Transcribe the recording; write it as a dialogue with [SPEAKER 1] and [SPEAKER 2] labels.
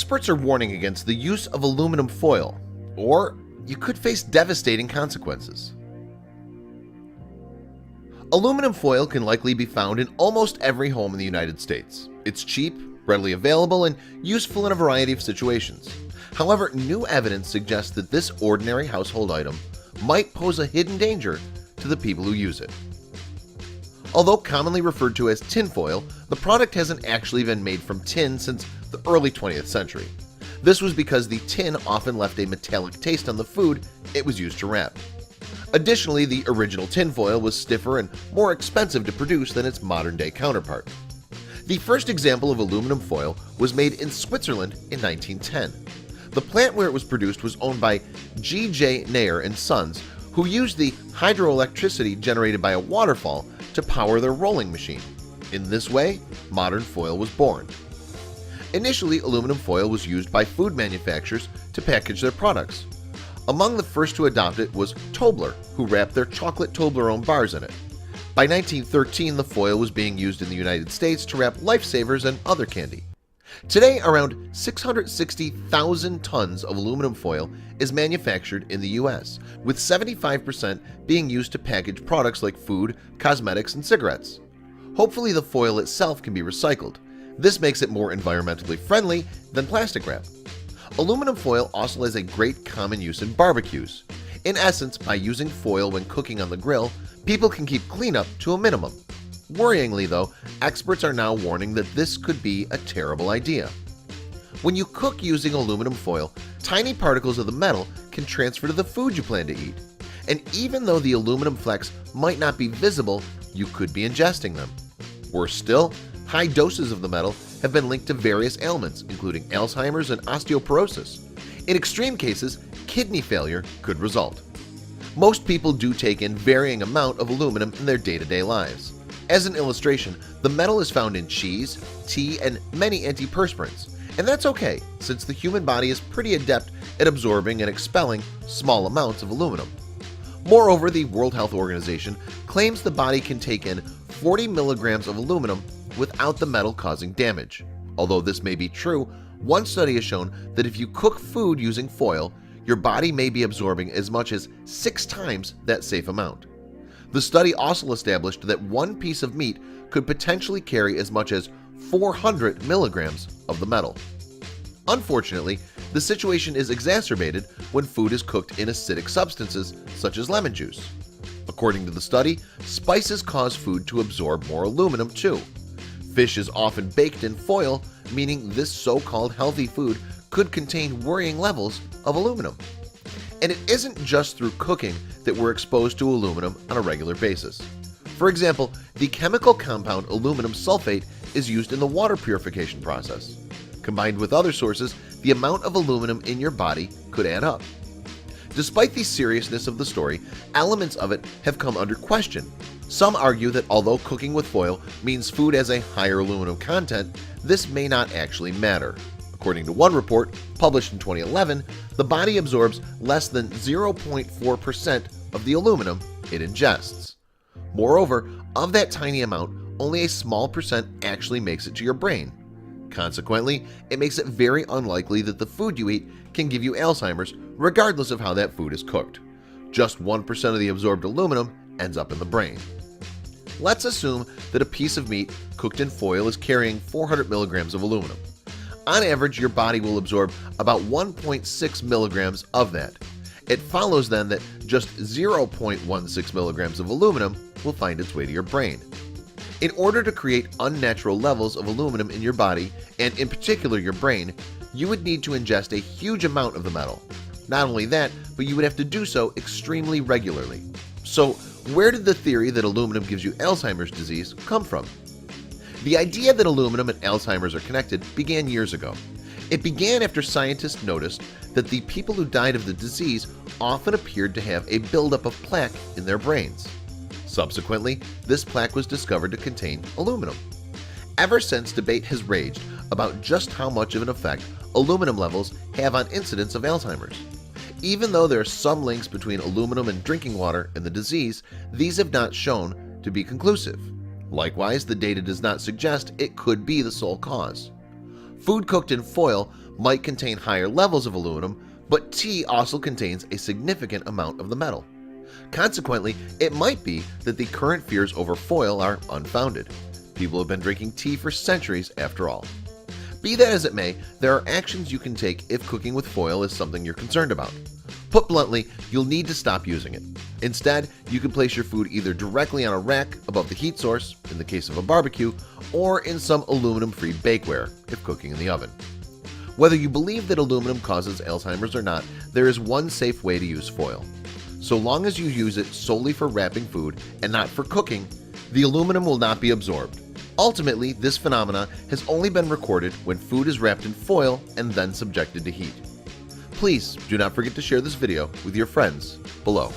[SPEAKER 1] Experts are warning against the use of aluminum foil, or you could face devastating consequences. Aluminum foil can likely be found in almost every home in the United States. It's cheap, readily available, and useful in a variety of situations. However, new evidence suggests that this ordinary household item might pose a hidden danger to the people who use it. Although commonly referred to as tinfoil, the product hasn't actually been made from tin since the early 20th century. This was because the tin often left a metallic taste on the food it was used to wrap. Additionally, the original tinfoil was stiffer and more expensive to produce than its modern-day counterpart. The first example of aluminum foil was made in Switzerland in 1910. The plant where it was produced was owned by G.J. Nayer and Sons, who used the hydroelectricity generated by a waterfall to power their rolling machine. In this way, modern foil was born. Initially, aluminum foil was used by food manufacturers to package their products. Among the first to adopt it was Tobler, who wrapped their chocolate Toblerone bars in it. By 1913, the foil was being used in the United States to wrap Lifesavers and other candy. Today, around 660,000 tons of aluminum foil is manufactured in the U.S., with 75% being used to package products like food, cosmetics, and cigarettes. Hopefully, the foil itself can be recycled. This makes it more environmentally friendly than plastic wrap. Aluminum foil also has a great common use in barbecues. In essence, by using foil when cooking on the grill, people can keep cleanup to a minimum. Worryingly though, experts are now warning that this could be a terrible idea. When you cook using aluminum foil, tiny particles of the metal can transfer to the food you plan to eat. And even though the aluminum flecks might not be visible, you could be ingesting them. Worse still, high doses of the metal have been linked to various ailments, including Alzheimer's and osteoporosis. In extreme cases, kidney failure could result. Most people do take in varying amount of aluminum in their day-to-day lives. As an illustration, the metal is found in cheese, tea, and many antiperspirants, and that's okay since the human body is pretty adept at absorbing and expelling small amounts of aluminum. Moreover, the World Health Organization claims the body can take in 40 milligrams of aluminum without the metal causing damage. Although this may be true, one study has shown that if you cook food using foil, your body may be absorbing as much as 6 times that safe amount. The study also established that one piece of meat could potentially carry as much as 400 milligrams of the metal. Unfortunately, the situation is exacerbated when food is cooked in acidic substances such as lemon juice. According to the study, spices cause food to absorb more aluminum too. Fish is often baked in foil, meaning this so-called healthy food could contain worrying levels of aluminum. And it isn't just through cooking that we're exposed to aluminum on a regular basis. For example, the chemical compound aluminum sulfate is used in the water purification process. Combined with other sources, the amount of aluminum in your body could add up. Despite the seriousness of the story, elements of it have come under question. Some argue that although cooking with foil means food has a higher aluminum content, this may not actually matter. According to one report, published in 2011, the body absorbs less than 0.4% of the aluminum it ingests. Moreover, of that tiny amount, only a small percent actually makes it to your brain. Consequently, it makes it very unlikely that the food you eat can give you Alzheimer's regardless of how that food is cooked. Just 1% of the absorbed aluminum ends up in the brain. Let's assume that a piece of meat cooked in foil is carrying 400 milligrams of aluminum. On average, your body will absorb about 1.6 milligrams of that. It follows then that just 0.16 milligrams of aluminum will find its way to your brain. In order to create unnatural levels of aluminum in your body, and in particular your brain, you would need to ingest a huge amount of the metal. Not only that, but you would have to do so extremely regularly. So, where did the theory that aluminum gives you Alzheimer's disease come from? The idea that aluminum and Alzheimer's are connected began years ago. It began after scientists noticed that the people who died of the disease often appeared to have a buildup of plaque in their brains. Subsequently, this plaque was discovered to contain aluminum. Ever since, debate has raged about just how much of an effect aluminum levels have on incidence of Alzheimer's. Even though there are some links between aluminum and drinking water and the disease, these have not shown to be conclusive. Likewise, the data does not suggest it could be the sole cause. Food cooked in foil might contain higher levels of aluminum, but tea also contains a significant amount of the metal. Consequently, it might be that the current fears over foil are unfounded. People have been drinking tea for centuries after all. Be that as it may, there are actions you can take if cooking with foil is something you're concerned about. Put bluntly, you'll need to stop using it. Instead, you can place your food either directly on a rack above the heat source, in the case of a barbecue, or in some aluminum-free bakeware, if cooking in the oven. Whether you believe that aluminum causes Alzheimer's or not, there is one safe way to use foil. So long as you use it solely for wrapping food and not for cooking, the aluminum will not be absorbed. Ultimately, this phenomena has only been recorded when food is wrapped in foil and then subjected to heat. Please do not forget to share this video with your friends below.